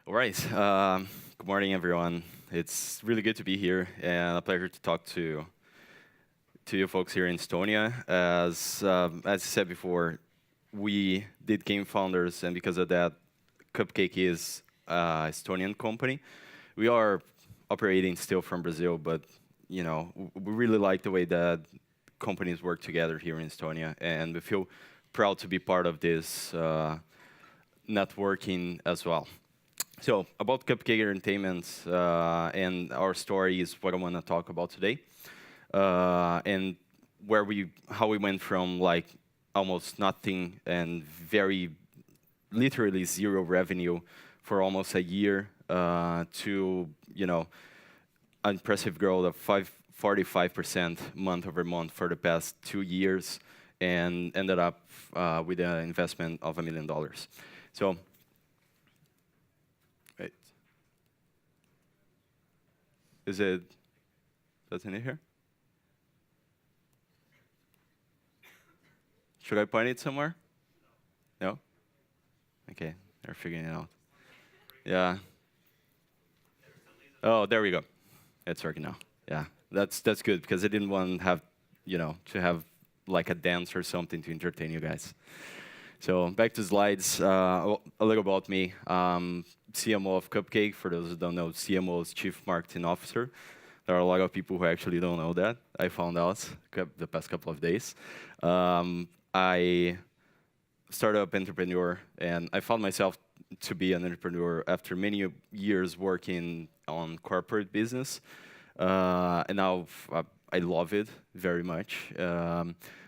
All right. Good morning, everyone. It's really good to be here, and a pleasure to talk to you folks here in Estonia. As I said before, we did Game Founders, and because of that, Cupcake is an Estonian company. We are operating still from Brazil, but we really like the way that companies work together here in Estonia, and we feel proud to be part of this networking as well. So about Cupcake Entertainment and our story is what I want to talk about today, and how we went from like almost nothing and very literally zero revenue for almost a year to impressive growth of 45% month over month for the past 2 years, and ended up with an investment of $1 million. So. Wait. Doesn't it here? Should I point it somewhere? No? Okay, they're figuring it out. Yeah. Oh, there we go. It's working now. Yeah, that's good because I didn't want to have like a dance or something to entertain you guys. So back to slides. A little about me. CMO of Cupcake. For those who don't know, CMO is Chief Marketing Officer. There are a lot of people who actually don't know that. I found out the past couple of days. I startup entrepreneur, and I found myself to be an entrepreneur after many years working on corporate business, and now I love it very much.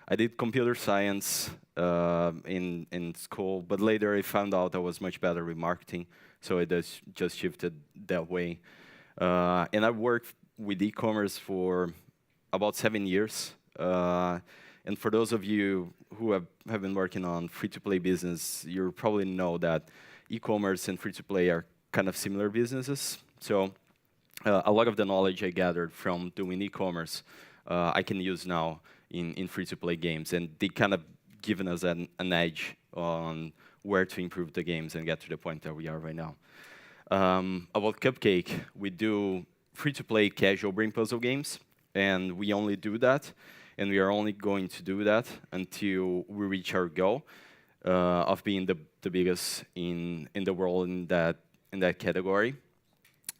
I did computer science in school, but later I found out I was much better with marketing, so I just shifted that way. And I worked with e-commerce for about 7 years. And for those of you who have been working on free-to-play business, you probably know that e-commerce and free-to-play are kind of similar businesses. So a lot of the knowledge I gathered from doing e-commerce, I can use now in free-to-play games. And they kind of given us an edge on where to improve the games and get to the point that we are right now. About Cupcake, we do free-to-play casual brain puzzle games, and we only do that, and we are only going to do that until we reach our goal of being the biggest in the world in that category.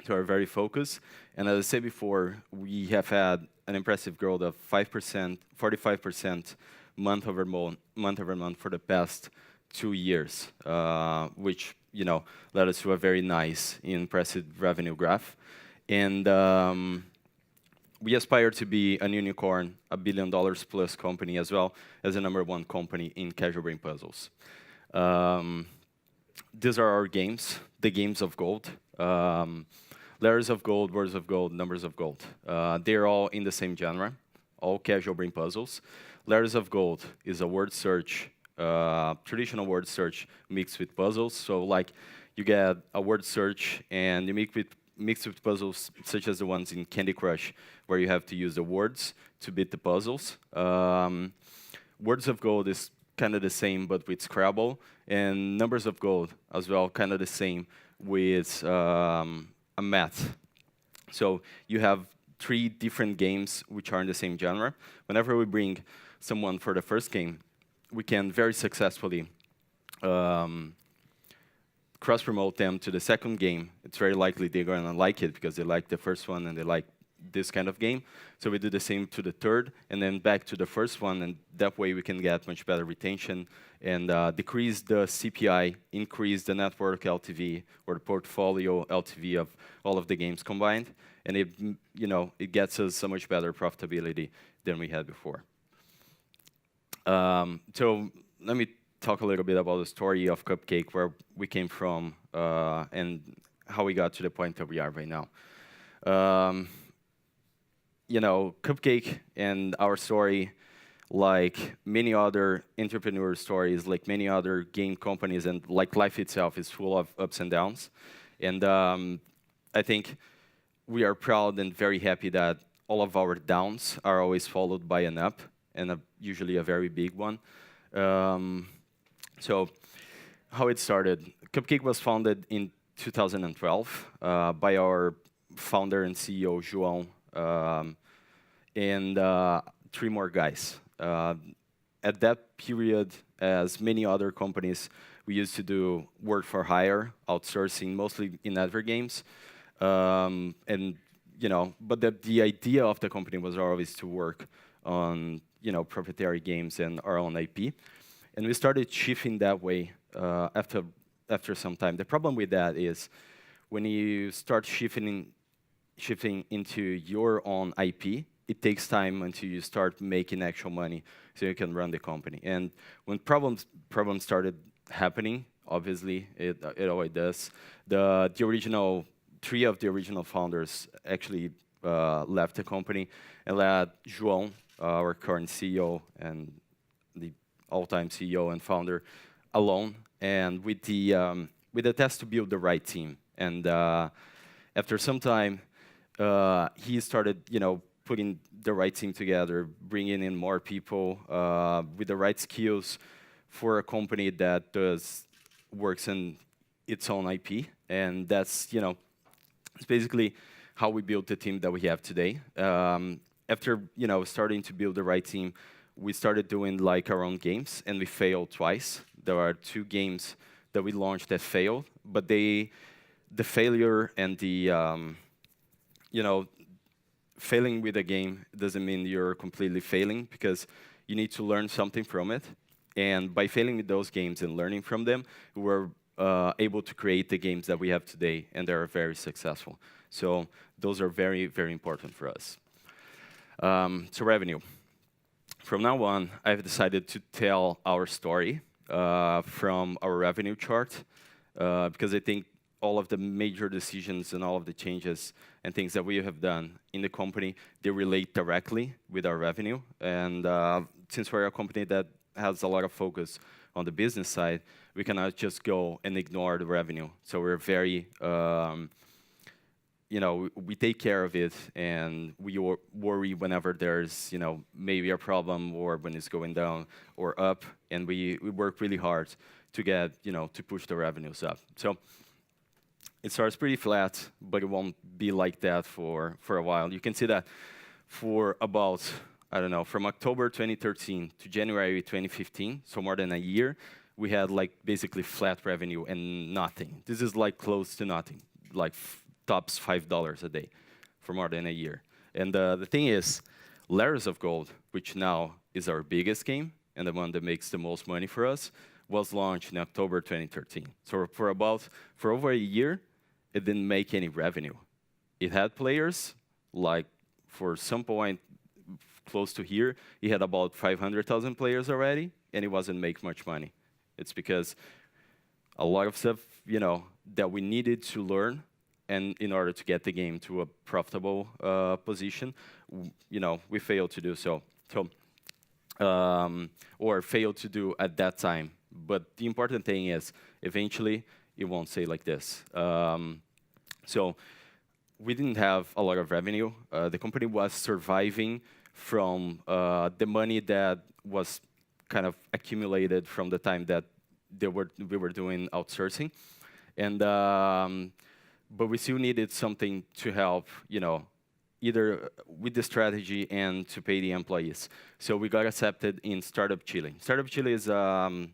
So we're very focused. And as I said before, we have had an impressive growth of 5%, 45% month over month for the past 2 years, which led us to a very nice, impressive revenue graph. And we aspire to be a unicorn, $1 billion plus company, as well as the #1 company in casual brain puzzles. These are our games, the games of gold. Letters of gold, words of gold, numbers of gold. They're all in the same genre, all casual brain puzzles. Letters of gold is a word search, traditional word search mixed with puzzles. So like you get a word search and you mix with puzzles such as the ones in Candy Crush, where you have to use the words to beat the puzzles. Words of gold is kind of the same, but with Scrabble. And numbers of gold as well, kind of the same with a math. So you have 3 different games which are in the same genre. Whenever we bring someone for the first game, we can very successfully cross-promote them to the second game. It's very likely they're going to like it because they like the first one and they like this kind of game. So we do the same to the third and then back to the first one, and that way we can get much better retention and decrease the CPI, increase the network LTV or the portfolio LTV of all of the games combined, and it gets us so much better profitability than we had before. So let me talk a little bit about the story of Cupcake, where we came from, and how we got to the point that we are right now. Cupcake and our story, like many other entrepreneur stories, like many other game companies, and like life itself, is full of ups and downs. And I think we are proud and very happy that all of our downs are always followed by an up, and usually a very big one. So how it started. Cupcake was founded in 2012 by our founder and CEO, João, and 3 more guys. At that period, as many other companies, we used to do work for hire, outsourcing, mostly in advert games. And but the idea of the company was always to work on proprietary games and our own IP. And we started shifting that way after some time. The problem with that is when you start shifting into your own IP, it takes time until you start making actual money so you can run the company. And when problems started happening, obviously it always does. The original 3 of the original founders actually left the company and let João, our current CEO and the all-time CEO and founder, alone, and with the task to build the right team. And after some time, he started, putting the right team together, bringing in more people with the right skills for a company that works in its own IP, and that's it's basically how we built the team that we have today. After starting to build the right team, we started doing like our own games, and we failed twice. There are 2 games that we launched that failed, but the failure and the failing with a game doesn't mean you're completely failing, because you need to learn something from it. And by failing with those games and learning from them, we're able to create the games that we have today, and they are very successful. So those are very, very important for us. So revenue. From now on, I've decided to tell our story from our revenue chart, because I think all of the major decisions and all of the changes and things that we have done in the company, they relate directly with our revenue. And since we're a company that has a lot of focus on the business side, we cannot just go and ignore the revenue. So we're very, we take care of it, and we worry whenever there's, maybe a problem, or when it's going down or up, and we work really hard to get, to push the revenues up. So it starts pretty flat, but it won't be like that for a while. You can see that for about, I don't know, from October 2013 to January 2015, so more than a year, we had like basically flat revenue and nothing. This is like close to nothing, like tops $5 a day for more than a year. And the thing is, Layers of Gold, which now is our biggest game and the one that makes the most money for us, was launched in October 2013. So for over a year, it didn't make any revenue. It had players, like for some point close to here, it had about 500,000 players already, and it wasn't make much money. It's because a lot of stuff, that we needed to learn, and in order to get the game to a profitable position, we failed to do so. Or failed to do at that time. But the important thing is, eventually, it won't stay like this. So we didn't have a lot of revenue. The company was surviving from the money that was kind of accumulated from the time that we were doing outsourcing. And but we still needed something to help, either with the strategy and to pay the employees. So we got accepted in Startup Chile. Startup Chile is a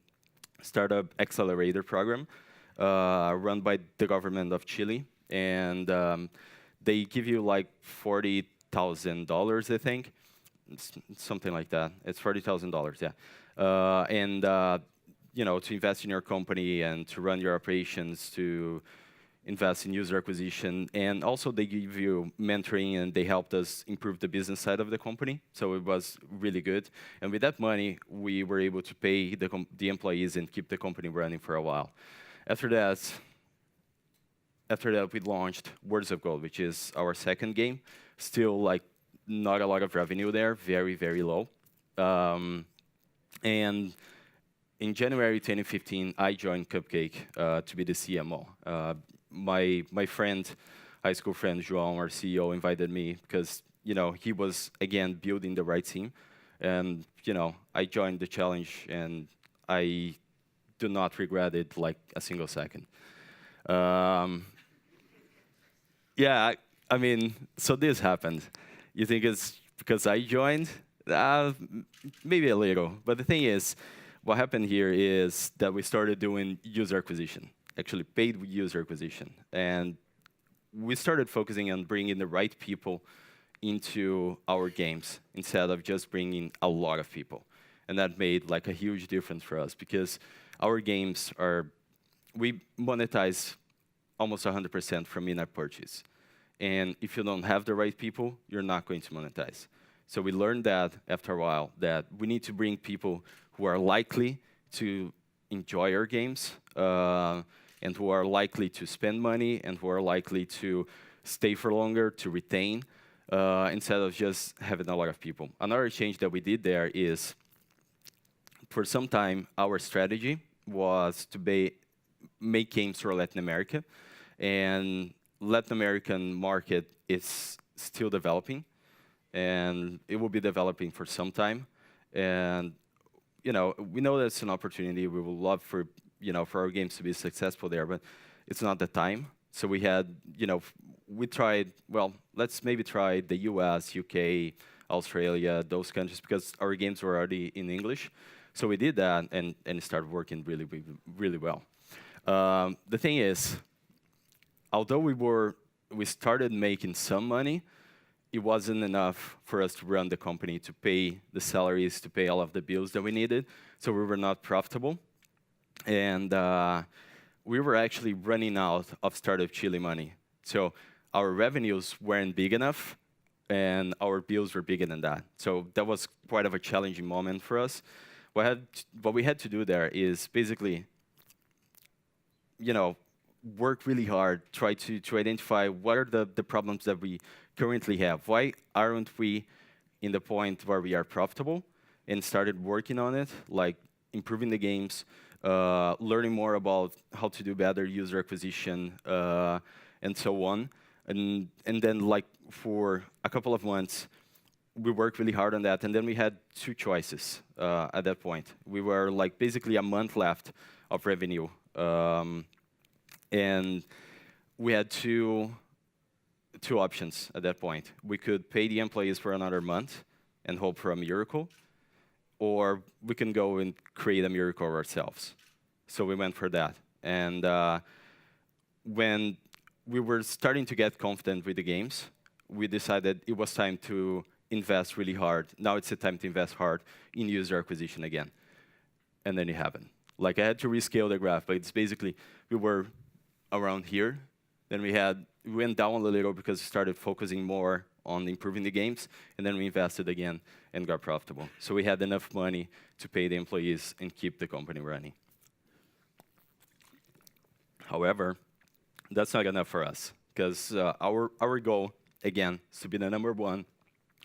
startup accelerator program run by the government of Chile. And they give you like $40,000, I think. It's something like that. It's $40,000, yeah. And to invest in your company and to run your operations, to invest in user acquisition, and also they give you mentoring, and they helped us improve the business side of the company. So it was really good. And with that money, we were able to pay the employees and keep the company running for a while. After that, we launched Words of Gold, which is our second game. Still, like, not a lot of revenue there, very, very low. And in January 2015, I joined Cupcake to be the CMO. My friend, high school friend, João, our CEO, invited me because, he was, again, building the right team. And, I joined the challenge, and I do not regret it, like, a single second. Um, yeah, I mean, so this happened. You think it's because I joined? Maybe a little. But the thing is, what happened here is that we started doing user acquisition, actually paid user acquisition. And we started focusing on bringing the right people into our games instead of just bringing a lot of people. And that made like a huge difference for us because our games are, we monetize almost 100% from in-app purchase. And if you don't have the right people, you're not going to monetize. So we learned that after a while, that we need to bring people who are likely to enjoy our games, and who are likely to spend money, and who are likely to stay for longer, to retain, instead of just having a lot of people. Another change that we did there is, for some time, our strategy was to make games for Latin America. And Latin American market is still developing, and it will be developing for some time. And we know that's an opportunity. We would love for for our games to be successful there, but it's not the time. So we had we tried. Well, let's maybe try the U.S., UK, Australia, those countries because our games were already in English. So we did that, and it started working really well. The thing is, although we started making some money, it wasn't enough for us to run the company, to pay the salaries, to pay all of the bills that we needed. So we were not profitable. And we were actually running out of Startup Chile money. So our revenues weren't big enough, and our bills were bigger than that. So that was quite of a challenging moment for us. What we had to do there is basically, work really hard, try to identify what are the problems that we currently have. Why aren't we in the point where we are profitable? And started working on it, like improving the games, learning more about how to do better user acquisition, and so on. And then, like, for a couple of months, we worked really hard on that. And then we had two choices at that point. We were, like, basically a month left of revenue. And we had two options at that point. We could pay the employees for another month and hope for a miracle, or we can go and create a miracle ourselves. So we went for that. And when we were starting to get confident with the games, we decided it was time to invest really hard. Now it's the time to invest hard in user acquisition again. And then it happened. Like, I had to rescale the graph, but it's basically, we were around here. Then we went down a little because we started focusing more on improving the games, and then we invested again and got profitable. So we had enough money to pay the employees and keep the company running. However, that's not enough for us, because our goal, again, is to be the #1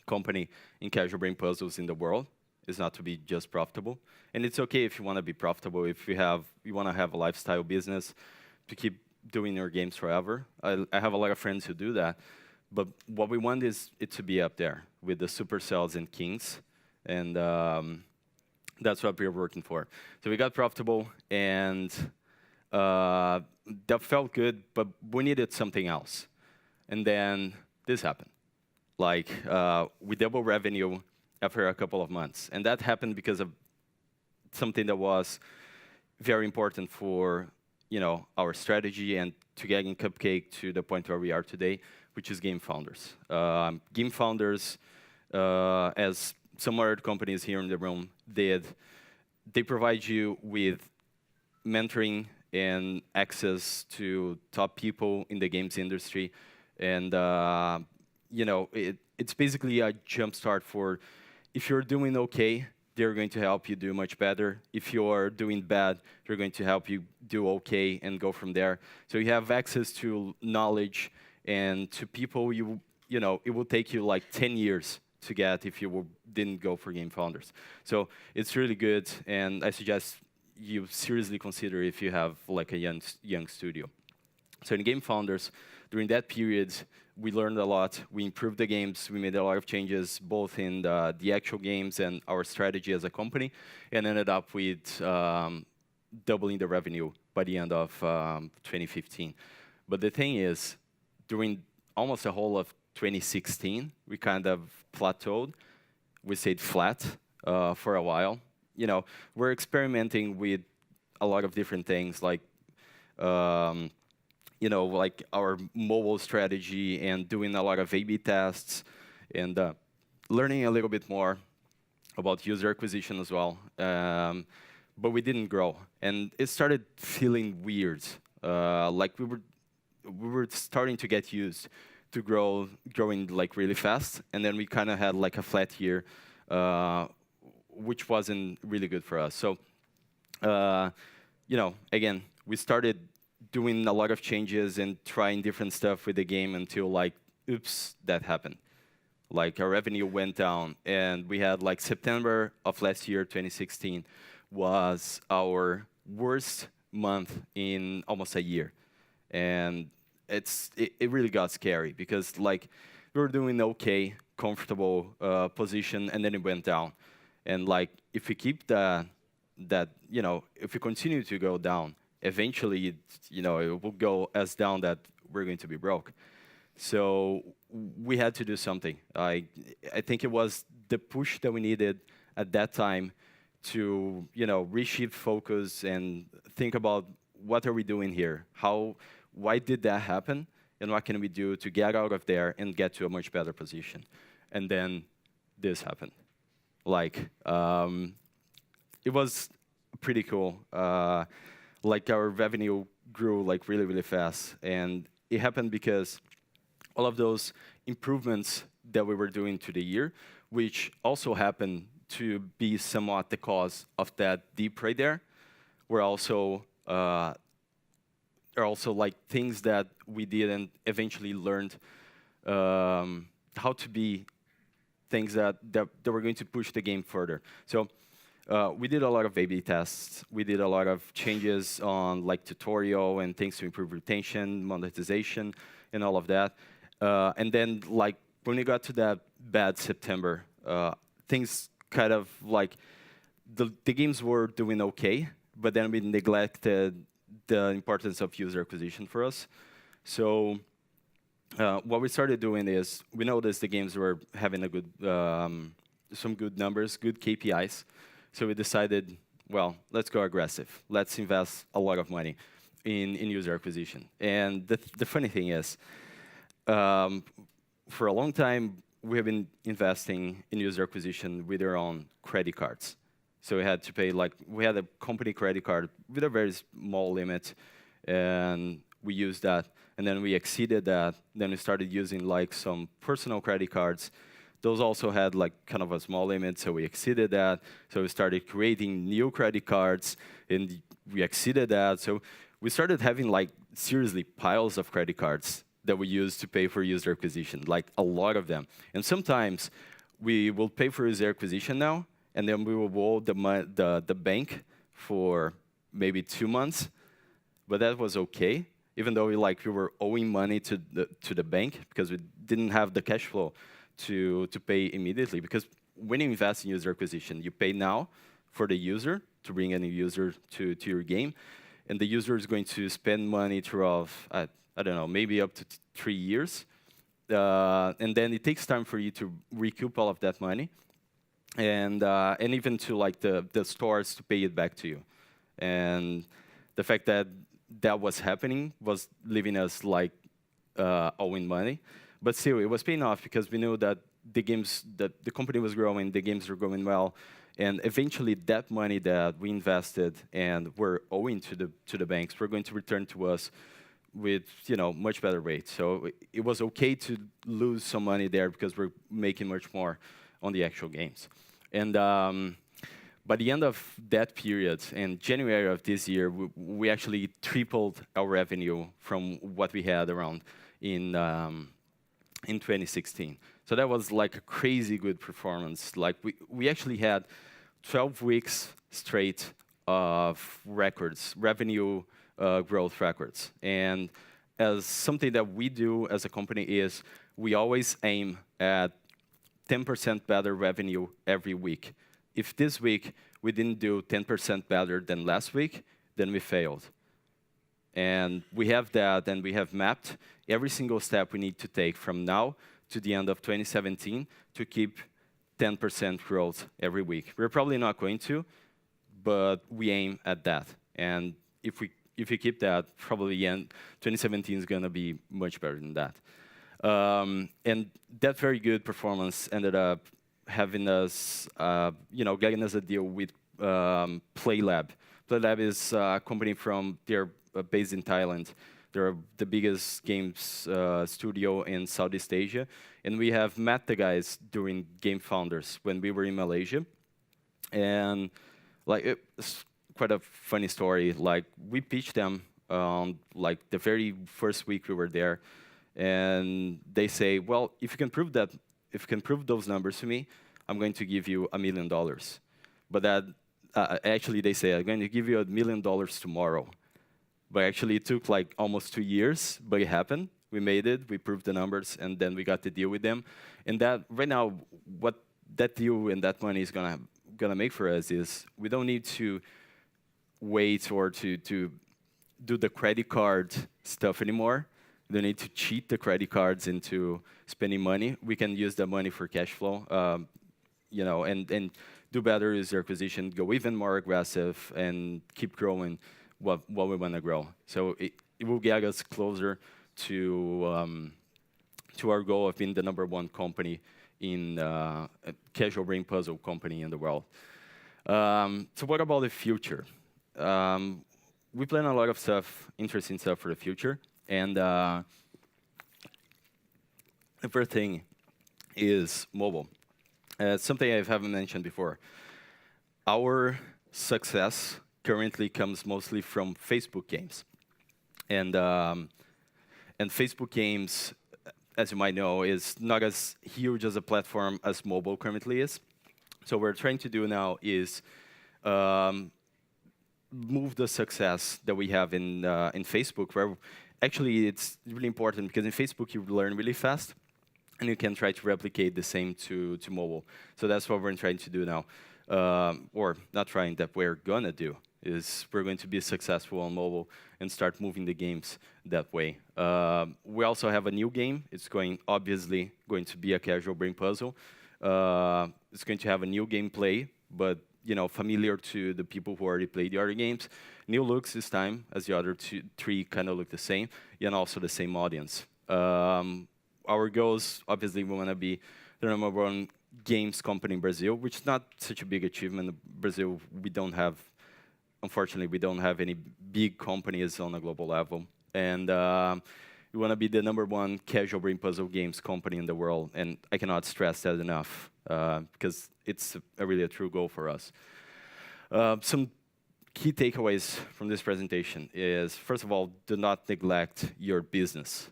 company in casual brain puzzles in the world. Is not to be just profitable. And it's okay if you want to be profitable, if you want to have a lifestyle business, to keep doing your games forever. I have a lot of friends who do that. But what we want is it to be up there with the Supercells and Kings. And that's what we're working for. So we got profitable, and that felt good, but we needed something else. And then this happened. Like, we doubled revenue after a couple of months. And that happened because of something that was very important for our strategy and to getting Cupcake to the point where we are today, which is game founders. Game founders, as some other companies here in the room did, they provide you with mentoring and access to top people in the games industry. And it's basically a jumpstart for, if you're doing okay, they're going to help you do much better. If you're doing bad, they're going to help you do okay and go from there. So you have access to knowledge and to people it will take you like 10 years to get if you didn't go for game founders. So it's really good, and I suggest you seriously consider if you have like a young studio. So in game founders, during that period, we learned a lot. We improved the games. We made a lot of changes, both in the actual games and our strategy as a company, and ended up with doubling the revenue by the end of 2015. But the thing is, during almost the whole of 2016, we kind of plateaued. We stayed flat for a while. We're experimenting with a lot of different things, like like our mobile strategy and doing a lot of A/B tests and learning a little bit more about user acquisition as well. But we didn't grow, and it started feeling weird. Like we were starting to get used to growing like really fast, and then we kind of had like a flat year, which wasn't really good for us. So, again, we started doing a lot of changes and trying different stuff with the game until like, oops, that happened. Like our revenue went down, and we had like September of last year, 2016, was our worst month in almost a year, and it really got scary because like we were doing okay, comfortable position, and then it went down, and like if we keep if we continue to go down, eventually it will go as down that we're going to be broke. So we had to do something. I think it was the push that we needed at that time to reshift focus and think about what are we doing here? Why did that happen? And what can we do to get out of there and get to a much better position? And then this happened. Like it was pretty cool. Like our revenue grew like really, really fast, and it happened because all of those improvements that we were doing to the year, which also happened to be somewhat the cause of that dip right there, were also like things that we did and eventually learned how to be things that were going to push the game further. So we did a lot of A/B tests. We did a lot of changes on like tutorial and things to improve retention, monetization, and all of that. And then like when we got to that bad September, things kind of like the games were doing okay, but then we neglected the importance of user acquisition for us. So what we started doing is we noticed the games were having a good, some good numbers, good KPIs. So we decided, well, let's go aggressive. Let's invest a lot of money in user acquisition. And the funny thing is, for a long time, we have been investing in user acquisition with our own credit cards. So we had to pay, like, we had a company credit card with a very small limit, and we used that. And then we exceeded that. Then we started using, like, some personal credit cards. Those also had, like, kind of a small limit, so we exceeded that. So we started creating new credit cards, and we exceeded that. So we started having, like, seriously piles of credit cards that we use to pay for user acquisition, like a lot of them. And sometimes we will pay for user acquisition now, and then we will owe the bank for maybe 2 months, but that was okay, even though we were owing money to the bank because we didn't have the cash flow to pay immediately. Because when you invest in user acquisition, you pay now for the user to bring a new user to your game, and the user is going to spend money throughout, I don't know, maybe up to 3 years. And then it takes time for you to recoup all of that money, and even to like the stores to pay it back to you. And the fact that that was happening was leaving us like owing money. But still, it was paying off because we knew that the company was growing, the games were going well, and eventually that money that we invested and were owing to the banks were going to return to us with much better rates. So it was okay to lose some money there because we're making much more on the actual games. And by the end of that period, in January of this year, we actually tripled our revenue from what we had around in 2016. So that was like a crazy good performance. Like we actually had 12 weeks straight of records, revenue growth records. And as something that we do as a company is we always aim at 10% better revenue every week. If this week we didn't do 10% better than last week, then we failed. And we have that, and we have mapped every single step we need to take from now to the end of 2017 to keep 10% growth every week. We're probably not going to, but we aim at that. And if we keep that, probably 2017 is going to be much better than that. And that very good performance ended up having us, getting us a deal with PlayLab. PlayLab is a company they're based in Thailand. They're the biggest games studio in Southeast Asia. And we have met the guys during Game Founders when we were in Malaysia. And it's quite a funny story. Like, we pitched them the very first week we were there. And they say, well, if you can prove those numbers to me, I'm going to give you $1 million. But that, actually, they say, I'm going to give you $1 million tomorrow. But actually, it took like almost 2 years, but it happened. We made it, we proved the numbers, and then we got the deal with them. And that, right now, what that deal and that money is gonna make for us is we don't need to wait or to do the credit card stuff anymore. We don't need to cheat the credit cards into spending money. We can use the money for cash flow, and do better user acquisition, go even more aggressive, and keep growing what we want to grow. So it will get us closer to our goal of being the #1 company in casual brain puzzle company in the world. So what about the future? We plan a lot of stuff, interesting stuff for the future. And the first thing is mobile. Something I haven't mentioned before. Our success currently comes mostly from Facebook games. And Facebook games, as you might know, is not as huge as a platform as mobile currently is. So what we're trying to do now is move the success that we have in Facebook, where actually it's really important because in Facebook you learn really fast, and you can try to replicate the same to mobile. So that's what we're trying to do now, or not trying, that we're gonna do, is we're going to be successful on mobile and start moving the games that way. We also have a new game. It's obviously going to be a casual brain puzzle. It's going to have a new gameplay, but familiar to the people who already played the other games. New looks this time, as the other three kind of look the same, and also the same audience. Our goals, obviously, we want to be the #1 games company in Brazil, which is not such a big achievement. In Brazil, unfortunately, we don't have any big companies on a global level. And we want to be the #1 casual brain puzzle games company in the world. And I cannot stress that enough, because it's really a true goal for us. Some key takeaways from this presentation is, first of all, do not neglect your business.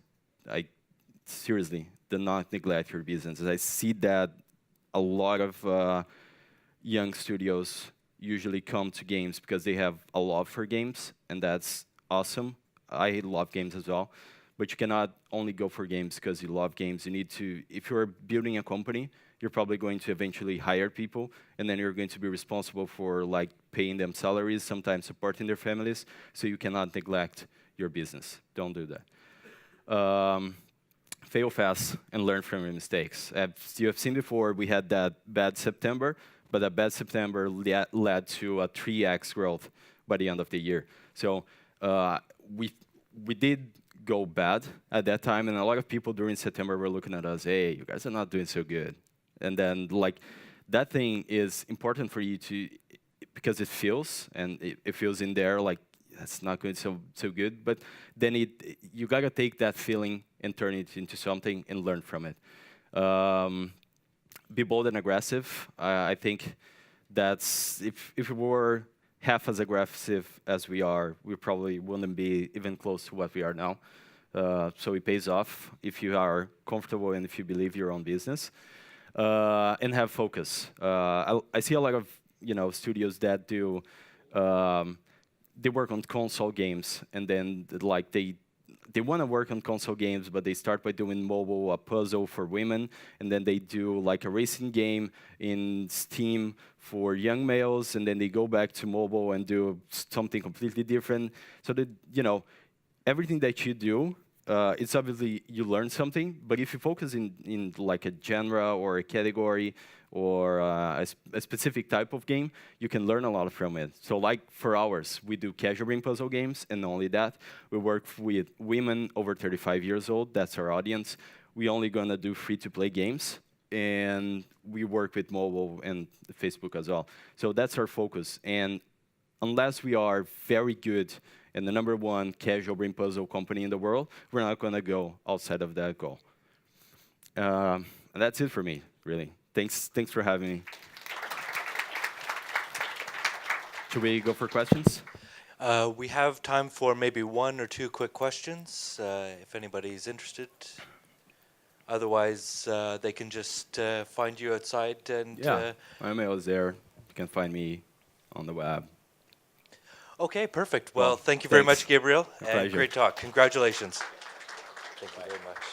Seriously, do not neglect your business. I see that a lot of young studios usually come to games because they have a love for games, and that's awesome. I love games as well, but you cannot only go for games because you love games. You need to, if you're building a company, you're probably going to eventually hire people, and then you're going to be responsible for paying them salaries, sometimes supporting their families, so you cannot neglect your business. Don't do that. Fail fast and learn from your mistakes. As you have seen before, we had that bad September, but that bad September led to a 3x growth by the end of the year. So we did go bad at that time, and a lot of people during September were looking at us, hey, you guys are not doing so good. And then that thing is important for you because it feels, and it feels in there that's not going so good, but then you gotta take that feeling and turn it into something and learn from it. Be bold and aggressive. I think that's, if we were half as aggressive as we are, we probably wouldn't be even close to what we are now. So it pays off if you are comfortable and if you believe your own business. And have focus. I see a lot of studios that do they work on console games, and then they want to work on console games, but they start by doing mobile, a puzzle for women, and then they do like a racing game in Steam for young males, and then they go back to mobile and do something completely different. So that, everything that you do, it's obviously you learn something, but if you focus in like a genre or a category or a specific type of game, you can learn a lot from it. So like for ours, we do casual brain puzzle games, and not only that, we work with women over 35 years old. That's our audience. We only gonna do free-to-play games, and we work with mobile and Facebook as well. So that's our focus. And unless we are very good and the #1 casual brain puzzle company in the world, we're not going to go outside of that goal. And that's it for me, really. Thanks for having me. Should we go for questions? We have time for maybe 1 or 2 quick questions, if anybody's interested. Otherwise, they can just find you outside and... Yeah, my email is there. You can find me on the web. Okay, perfect. Well, thank you very much, Gabriel. And Pleasure. great talk. Congratulations. Thank you very much.